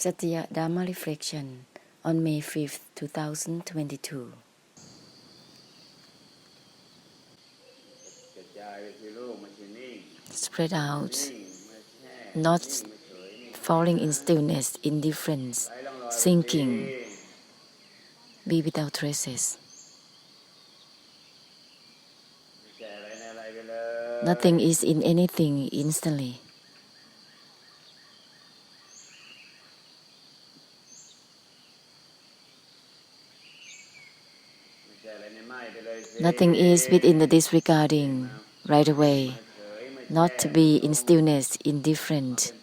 Satya Dharma Reflection on May 5th, 2022. Spread out, not falling in stillness, indifference, sinking, be without traces. Nothing is in anything instantly. Nothing is within the disregarding right away, not to be in stillness, indifferent,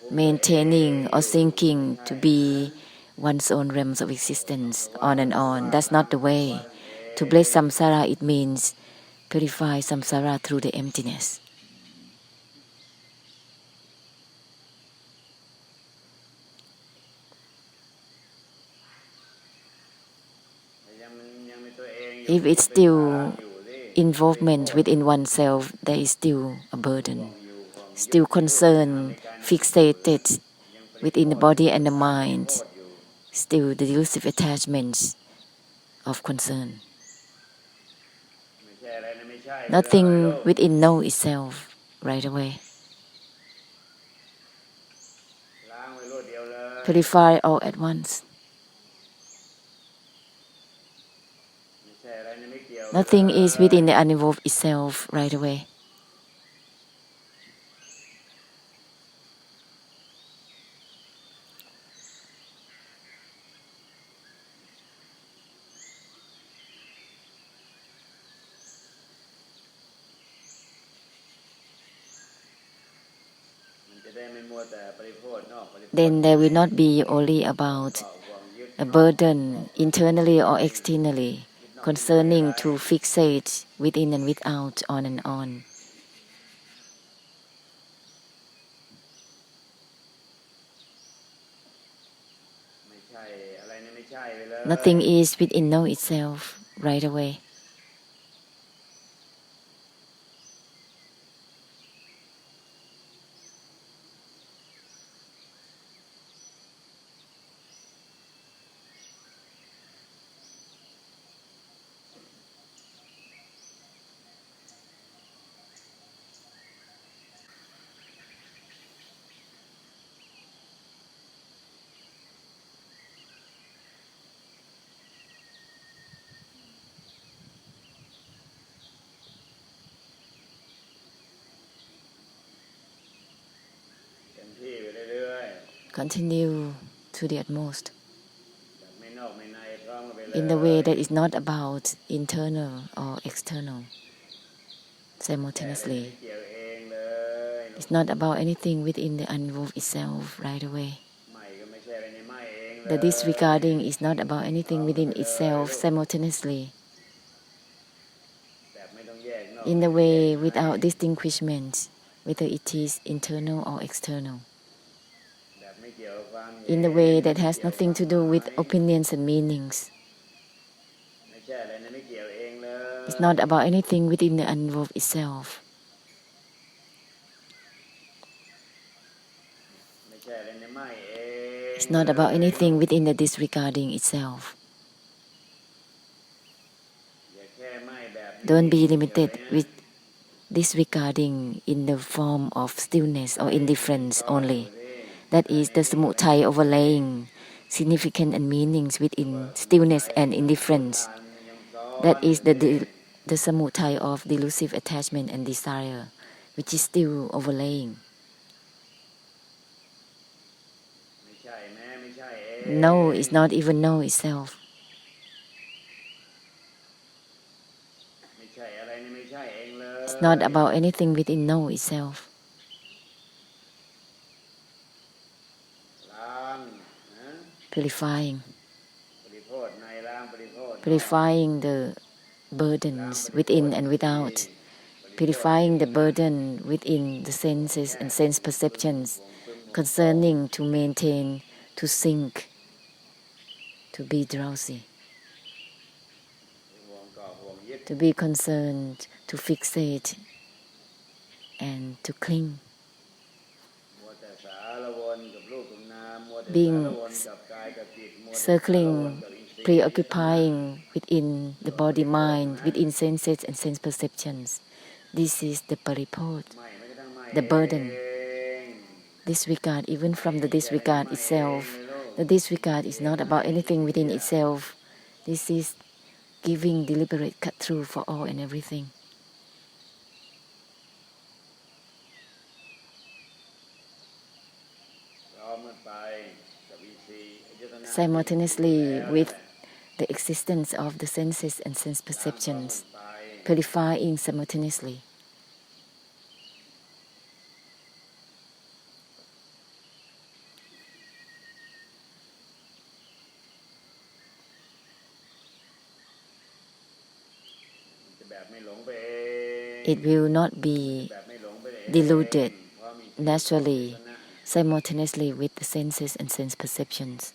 maintaining or sinking to be one's own realms of existence, on and on. That's not the way. To bless samsara, it means purify samsara through the emptiness. If it's still involvement within oneself, there is still a burden, still concern, fixated within the body and the mind, still the delusive attachments of concern. Nothing within know itself right away. Purify all at once. Nothing is within the uninvolved itself right away. Then there will not be only about a burden internally or externally concerning to fixate within and without, on and on. Nothing is within know itself right away. Continue to the utmost in the way that is not about internal or external simultaneously. It's not about anything within the uninvolved itself right away. The disregarding is not about anything within itself simultaneously. In the way without distinguishment, whether it is internal or external. In the way that has nothing to do with opinions and meanings. It's not about anything within the uninvolved itself. It's not about anything within the disregarding itself. Don't be limited with disregarding in the form of stillness or indifference only. That is the samudaya overlaying significance and meanings within stillness and indifference. That is the samudaya of delusive attachment and desire, which is still overlaying. No is not even know itself. It's not about anything within know itself. Purifying the burdens within and without, purifying the burden within the senses and sense perceptions concerning to maintain, to sink, to be drowsy, to be concerned, to fixate and to cling. being circling, preoccupying within the body mind, within senses and sense perceptions. This is the paripod, the burden. Disregard, even from the disregard itself. The disregard is not about anything within itself. This is giving deliberate cut through for all and everything. Simultaneously with the existence of the senses and sense perceptions, purifying simultaneously. It will not be deluded naturally, simultaneously with the senses and sense perceptions.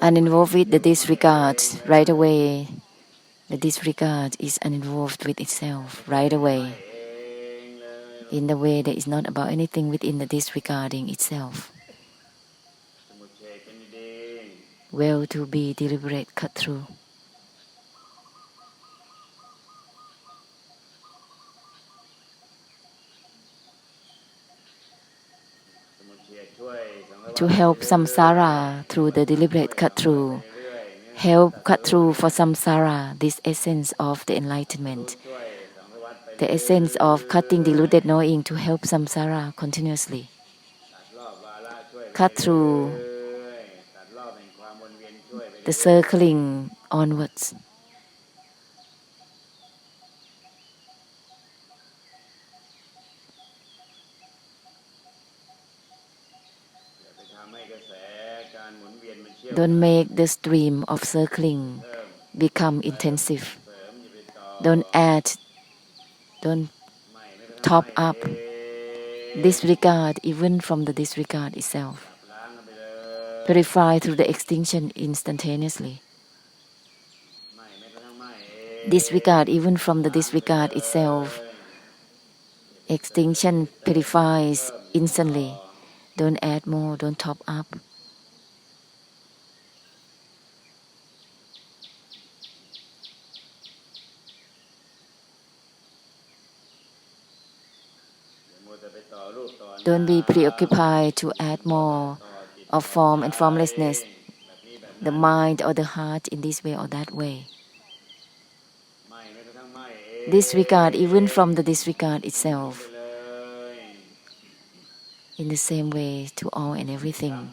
Uninvolved with the disregard right away. The disregard is uninvolved with itself right away. In the way that is not about anything within the disregarding itself. Well to be deliberate cut through. To help samsara through the deliberate cut through. Help cut through for samsara, this essence of the enlightenment. The essence of cutting deluded knowing to help samsara continuously. Cut through the circling onwards. Don't make the stream of circling become intensive. Don't add, don't top up. Disregard even from the disregard itself. Purify through the extinction instantaneously. Disregard even from the disregard itself. Extinction purifies instantly. Don't add more, don't top up. Don't be preoccupied to add more of form and formlessness, the mind or the heart in this way or that way. Disregard even from the disregard itself. In the same way to all and everything,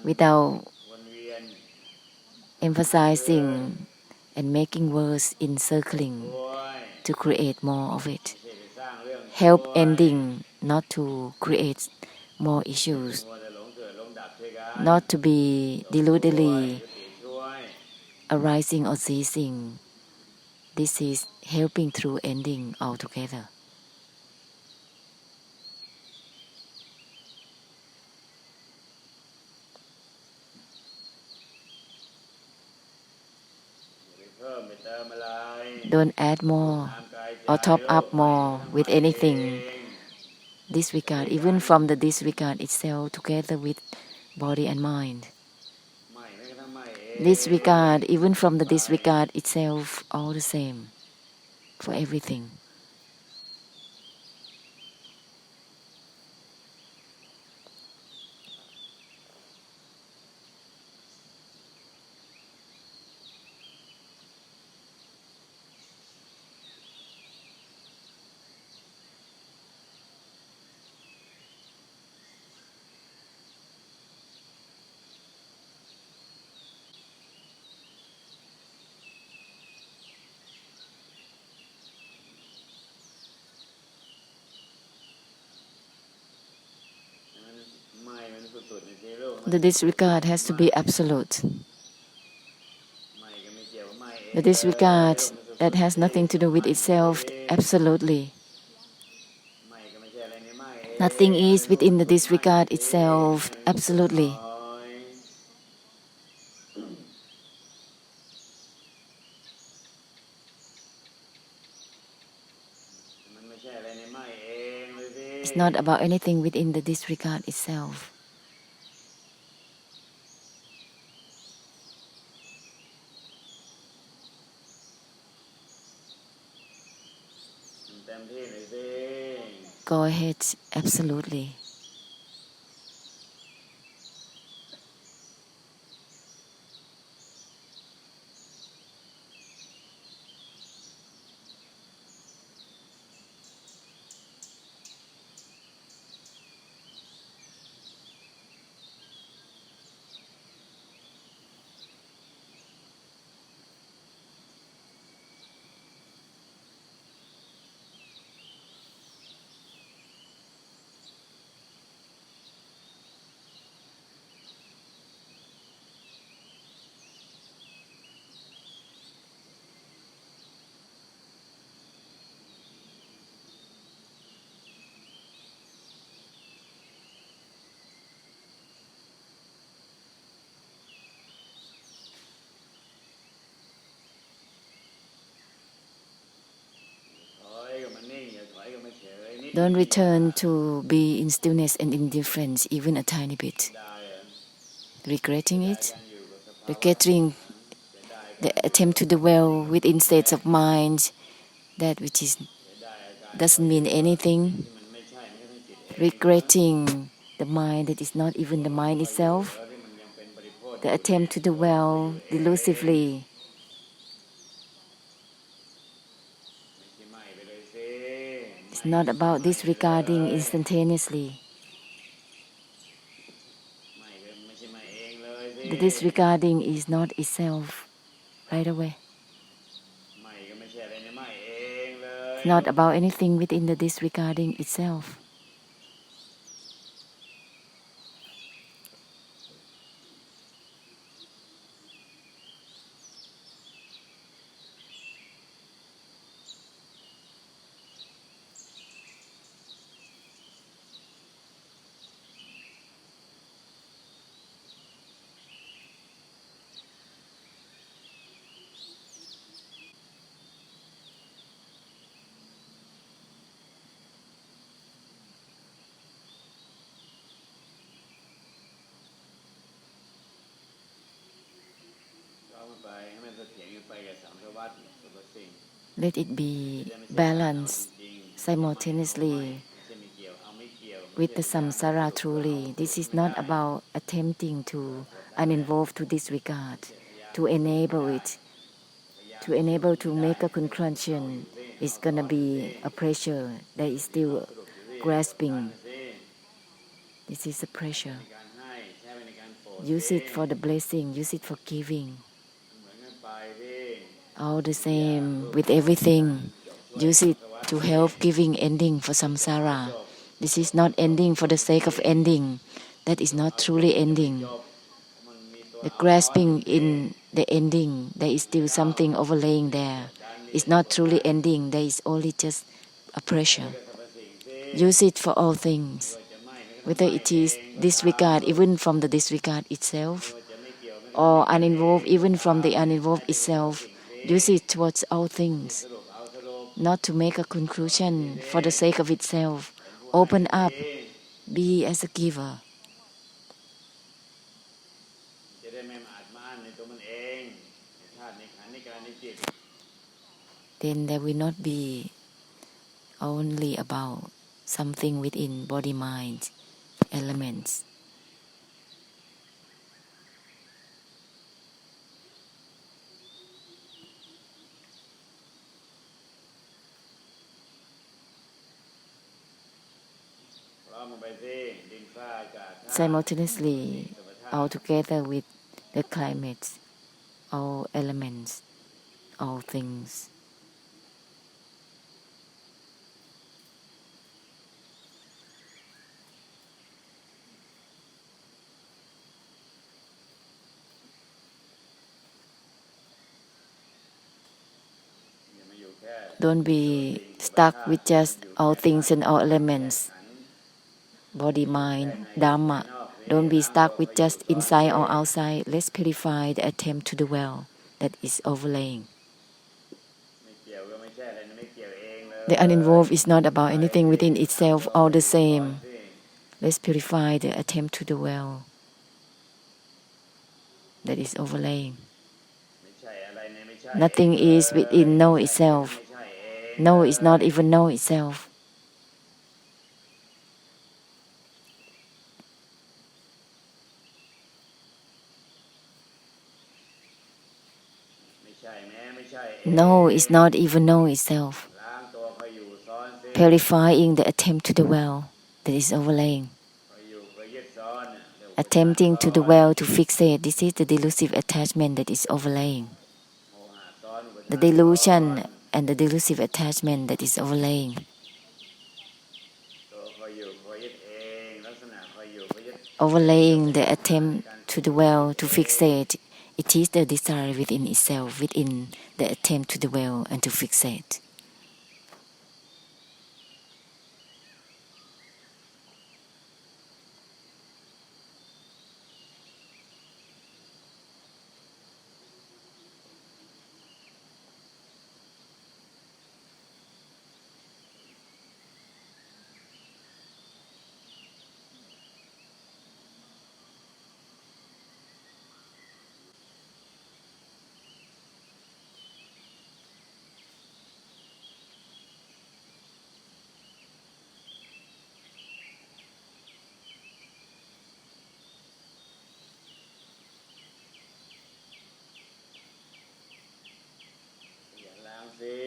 without emphasizing and making worse in circling to create more of it. Help ending, not to create more issues, not to be deludedly arising or ceasing. This is helping through ending altogether. Don't add more or top up more with anything. Disregard even from the disregard itself together with body and mind. Disregard even from the disregard itself all the same for everything. The disregard has to be absolute. The disregard that has nothing to do with itself, absolutely. Nothing is within the disregard itself, absolutely. It's not about anything within the disregard itself. Go ahead, absolutely. Don't return to be in stillness and indifference even a tiny bit. Regretting it, regretting the attempt to dwell within states of mind that which is doesn't mean anything, regretting the mind that is not even the mind itself, the attempt to dwell delusively. It's not about disregarding instantaneously. The disregarding is not itself right away. It's not about anything within the disregarding itself. Let it be balanced simultaneously with the samsara truly. This is not about attempting to uninvolve to disregard, to enable it, to make a conclusion. It's gonna be a pressure that is still grasping. This is a pressure. Use it for the blessing, use it for giving. All the same with everything. Use it to help giving ending for samsara. This is not ending for the sake of ending. That is not truly ending. The grasping in the ending, there is still something overlaying there. It's not truly ending, there is only just a pressure. Use it for all things. Whether it is disregard even from the disregard itself, or uninvolved even from the uninvolved itself, use it towards all things. Not to make a conclusion for the sake of itself. Open up, be as a giver. Then there will not be only about something within body mind elements. Simultaneously, all together with the climate, all elements, all things. Don't be stuck with just all things and all elements, body, mind, Dharma. Don't be stuck with just inside or outside. Let's purify the attempt to dwell that is overlaying. The uninvolved is not about anything within itself, all the same. Let's purify the attempt to dwell that is overlaying. Nothing is within know itself. Know is not even know itself. Know is not even know itself. Purifying the attempt to dwell that is overlaying. Attempting to dwell, to fixate, this is the delusive attachment that is overlaying. The delusion and the delusive attachment that is overlaying. Overlaying the attempt to dwell, to fixate, it is the desire within itself, within the attempt to dwell and to fixate.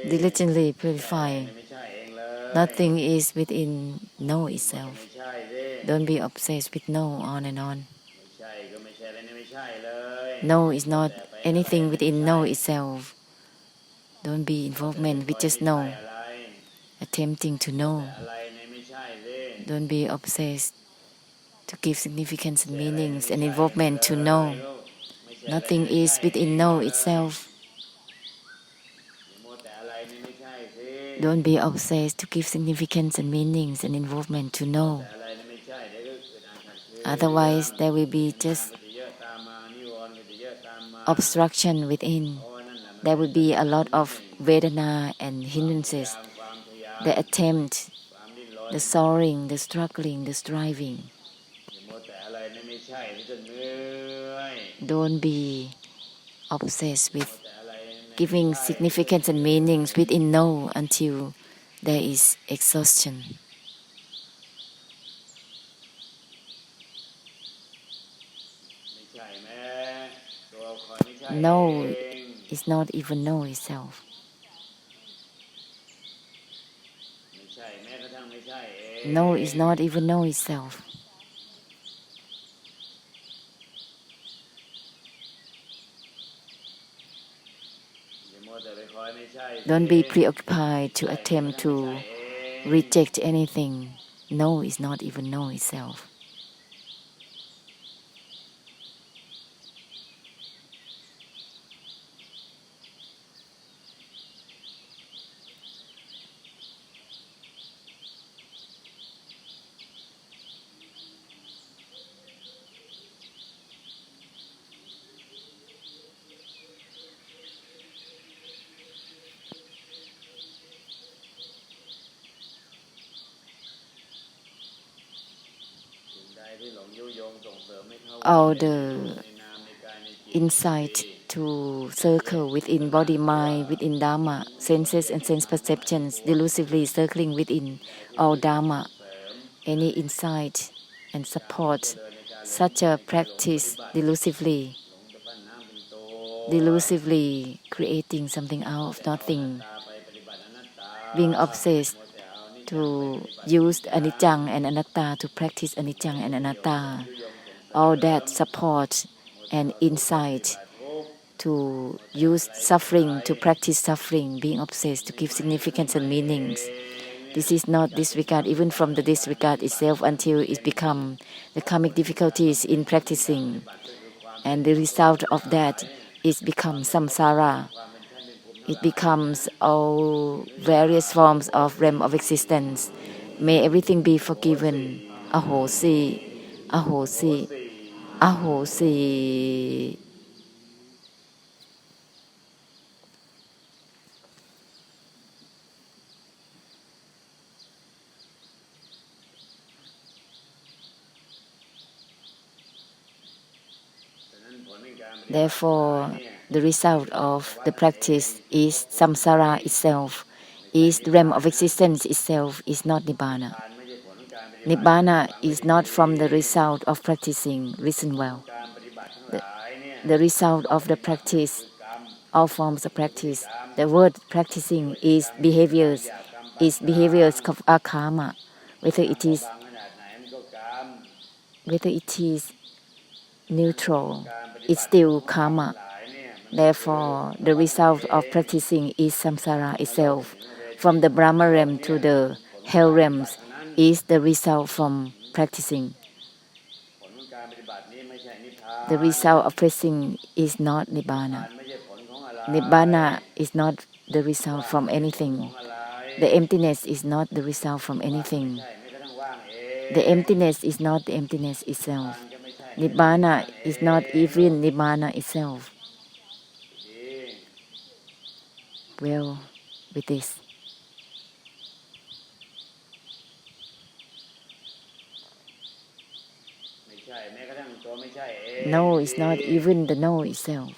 Diligently purify. Nothing is within know itself. Don't be obsessed with know on and on. Know is not anything within know itself. Don't be involvement with just know. Attempting to know. Don't be obsessed to give significance and meanings and involvement to know. Nothing is within know itself. Don't be obsessed to give significance and meanings and involvement to know. Otherwise, there will be just obstruction within. There will be a lot of Vedana and hindrances. The attempt, the soaring, the struggling, the striving. Don't be obsessed with giving significance and meanings within know until there is exhaustion. Know is not even know itself. Know is not even know itself. Don't be preoccupied to attempt to reject anything. Know is not even know itself. All the insight to circle within body, mind, within Dharma, senses and sense perceptions, delusively circling within all Dharma. Any insight and support such a practice delusively creating something out of nothing, being obsessed to use anicca and anatta, to practice anicca and anatta. All that support and insight to use suffering, to practice suffering, being obsessed, to give significance and meanings. This is not disregard, even from the disregard itself, until it becomes the karmic difficulties in practicing. And the result of that is become samsara. It becomes all various forms of realm of existence. May everything be forgiven. Ahosi, ahosi, ahosi. Therefore, the result of the practice is samsara itself, is the realm of existence itself, is not nibbana. Nibbana is not from the result of practicing. Listen well. The result of the practice, all forms of practice, the word practicing is behaviors are karma, whether it is neutral, it's still karma. Therefore, the result of practicing is samsara itself. From the Brahma realm to the hell realms is the result from practicing. The result of practicing is not nibbana. Nibbana is not the result from anything. The emptiness is not the result from anything. The emptiness is not the emptiness itself. Nibbana is not even nibbana itself. Well, with this. No is not even the no itself.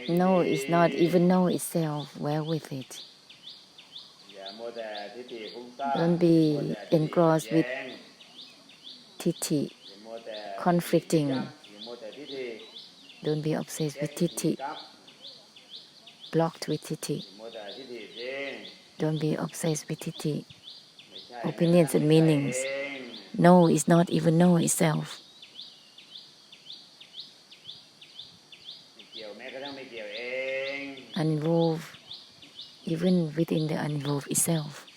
No is not even no itself. Well with it. Don't be engrossed with titi, conflicting. Don't be obsessed with titi, blocked with titi. Don't be obsessed with titi, opinions and meanings. No is not even no itself. Uninvolved, even within the uninvolved itself.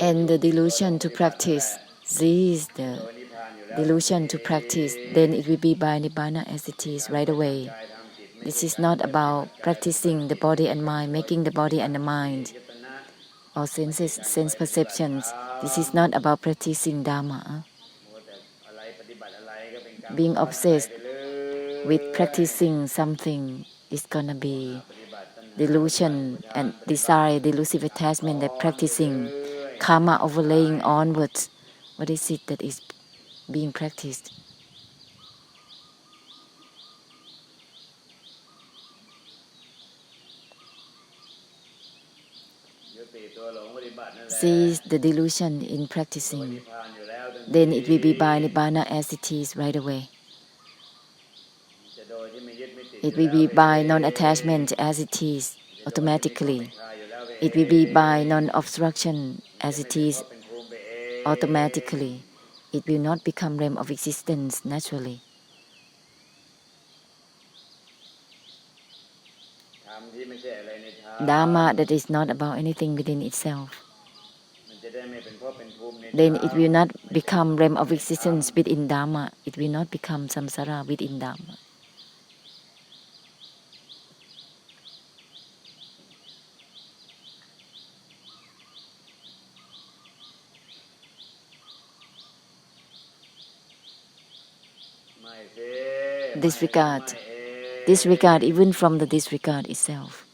And the delusion to practice, this is the delusion to practice, then it will be by nibbana as it is right away. This is not about practicing the body and mind, making the body and the mind or senses, sense perceptions. This is not about practicing Dharma. Being obsessed with practicing something is gonna be delusion and desire, delusive attachment that practicing karma overlaying onwards. What is it that is being practiced? Sees the delusion in practicing, then it will be by nibbana as it is right away. It will be by non-attachment as it is automatically. It will be by non-obstruction as it is automatically. It will not become realm of existence naturally. Dharma that is not about anything within itself. Then it will not become realm of existence within Dharma. It will not become samsara within Dharma. disregard, disregard even from the disregard itself.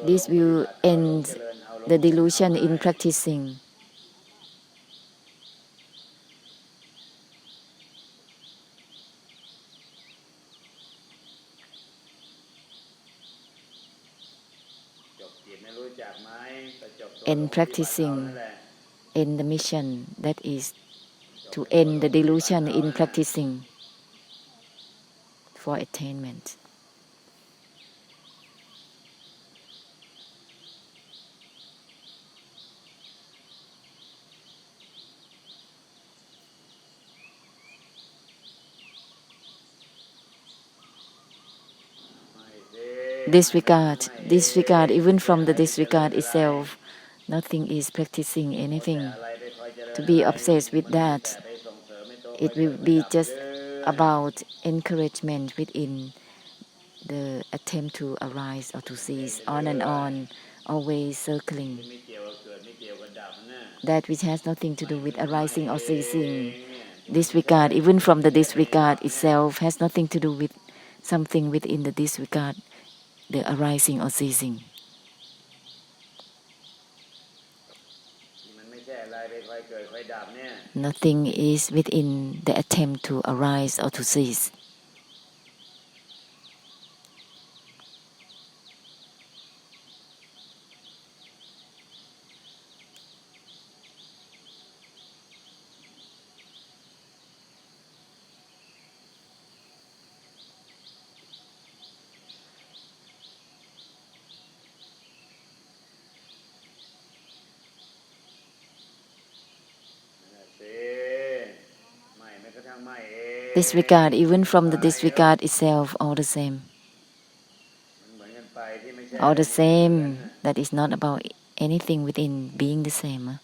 This will end the delusion in practicing. And practicing in the mission, that is to end the delusion in practicing for attainment. Disregard, disregard even from the disregard itself. Nothing is practicing anything. To be obsessed with that, it will be just about encouragement within the attempt to arise or to cease, on, always circling. That which has nothing to do with arising or ceasing. Disregard, even from the disregard itself, has nothing to do with something within the disregard, the arising or ceasing. Nothing is within the attempt to arise or to cease. Disregard, even from the disregard itself, all the same. All the same, that is not about anything within being the same.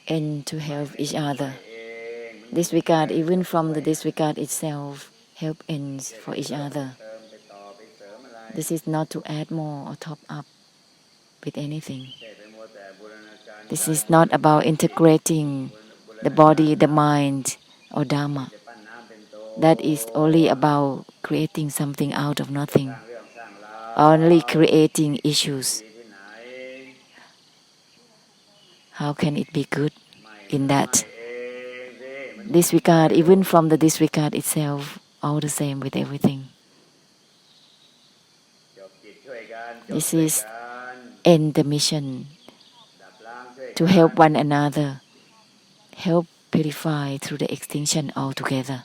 And to help each other. Disregard, even from the disregard itself, help ends for each other. This is not to add more or top up with anything. This is not about integrating the body, the mind, or Dharma. That is only about creating something out of nothing, only creating issues. How can it be good in that? Disregard, even from the disregard itself, all the same with everything. This is end the mission to help one another, help purify through the extinction altogether.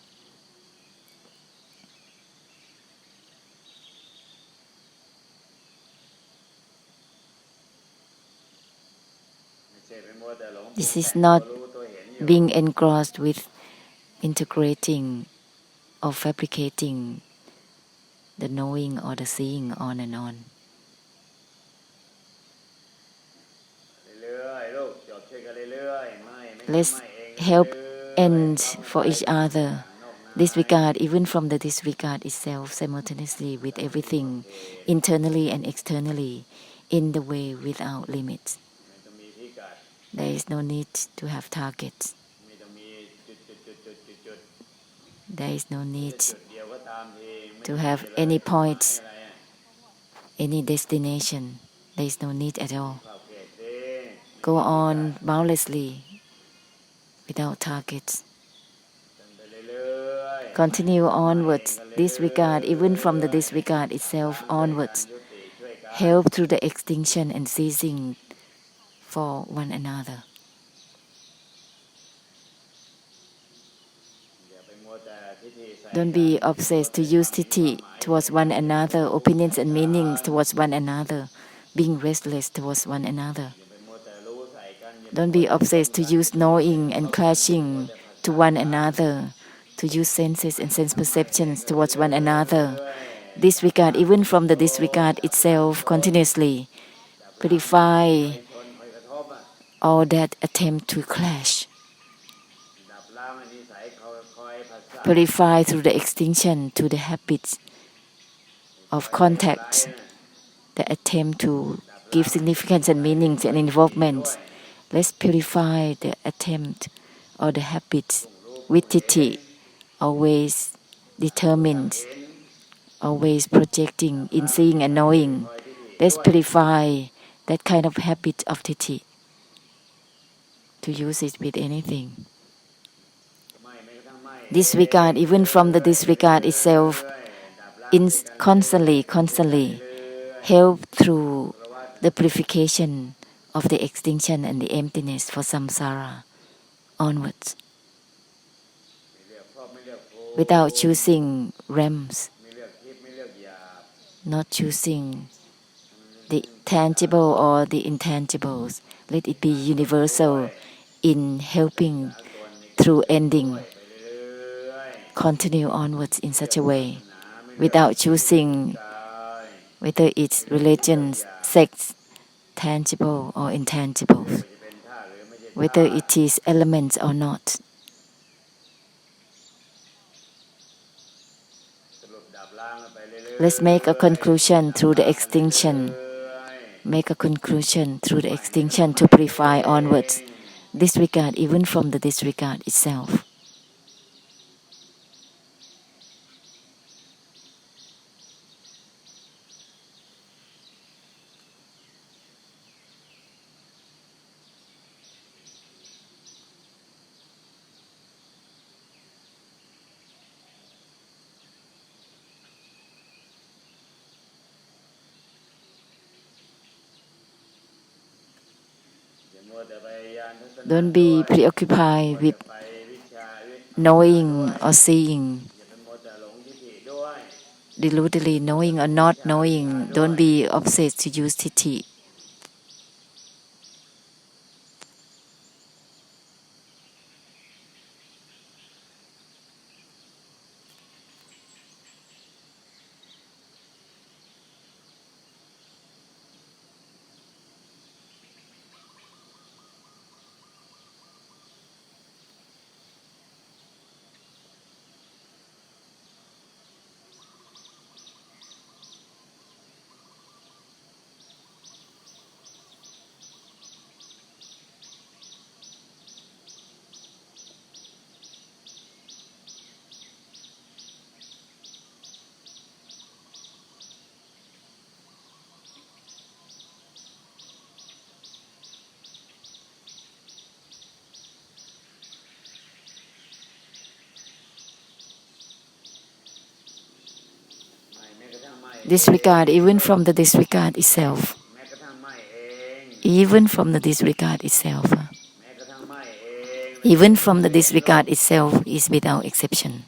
This is not being engrossed with integrating or fabricating the knowing or the seeing on and on. Let's help end for each other. Disregard, even from the disregard itself, simultaneously with everything, internally and externally, in the way without limits. There is no need to have targets. There is no need to have any points, any destination. There is no need at all. Go on boundlessly without targets. Continue onwards, disregard even from the disregard itself onwards. Help through the extinction and ceasing for one another. Don't be obsessed to use titi towards one another, opinions and meanings towards one another, being restless towards one another. Don't be obsessed to use knowing and clashing to one another, to use senses and sense perceptions towards one another. Disregard even from the disregard itself continuously. Purify all that attempt to clash. Purify through the extinction to the habits of contact, the attempt to give significance and meanings and involvements. Let's purify the attempt or the habits with titi, always determined, always projecting in seeing and knowing. Let's purify that kind of habit of titi to use it with anything. Disregard even from the disregard itself, constantly help through the purification of the extinction and the emptiness for samsara onwards. Without choosing realms, not choosing the tangible or the intangibles. Let it be universal in helping through ending. Continue onwards in such a way, without choosing whether it's religion, sects, tangible or intangible, whether it is elements or not. Let's make a conclusion through the extinction. Make a conclusion through the extinction to purify onwards. Disregard even from the disregard itself. Don't be preoccupied with knowing or seeing, deludedly knowing or not knowing. Don't be obsessed to use titi. Disregard even from the disregard itself. Even from the disregard itself. Even from the disregard itself is without exception.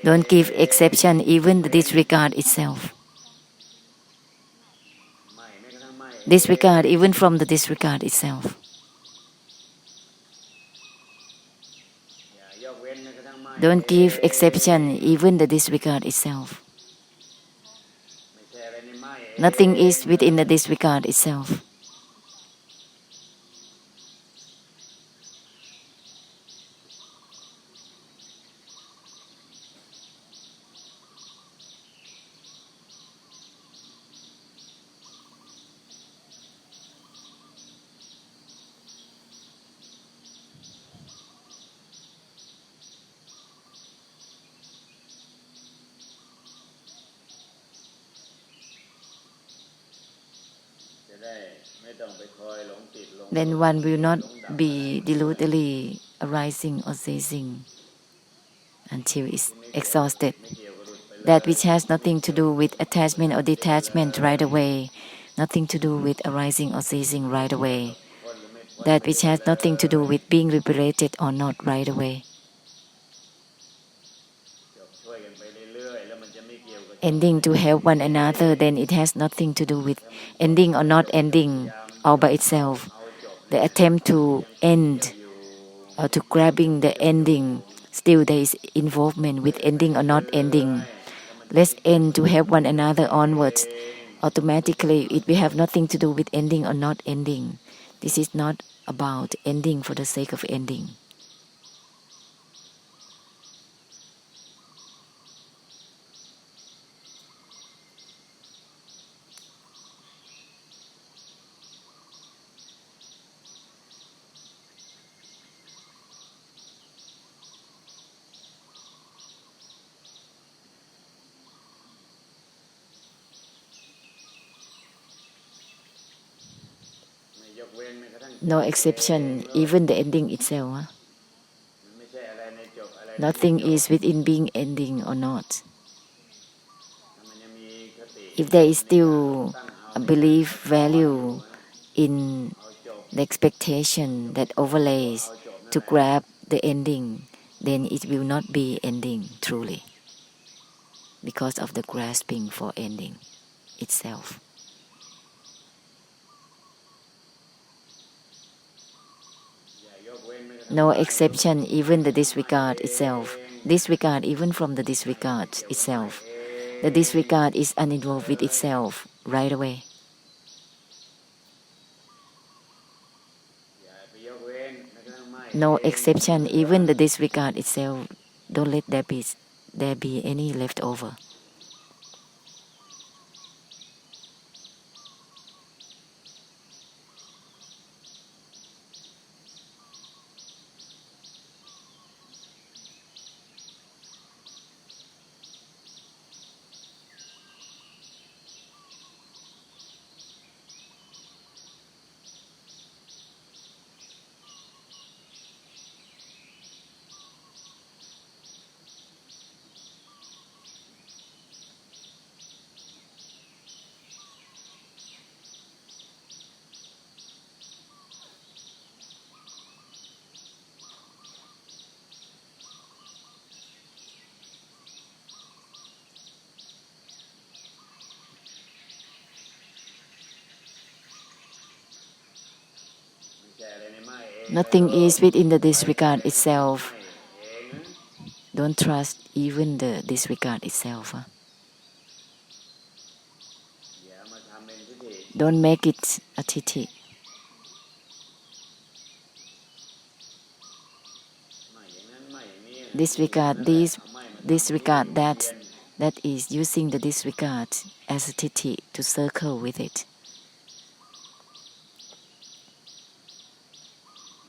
Don't give exception even the disregard itself. Disregard even from the disregard itself. Don't give exception even the disregard itself. Nothing is within the disregard itself. Then one will not be deludedly arising or ceasing until it's exhausted. That which has nothing to do with attachment or detachment right away, nothing to do with arising or ceasing right away. That which has nothing to do with being liberated or not right away. Ending to help one another, then it has nothing to do with ending or not ending all by itself. The attempt to end or to grabbing the ending, still there is involvement with ending or not ending. Let's end to help one another onwards. Automatically, it will have nothing to do with ending or not ending. This is not about ending for the sake of ending. No exception, even the ending itself. Nothing is within being ending or not. If there is still a belief value in the expectation that overlays to grab the ending, then it will not be ending truly because of the grasping for ending itself. No exception, even the disregard itself. Disregard even from the disregard itself. The disregard is uninvolved with itself right away. No exception, even the disregard itself. Don't let there be any leftover. Nothing is within the disregard itself. Don't trust even the disregard itself. Don't make it a titi. Disregard this, disregard that. That is using the disregard as a titi to circle with it.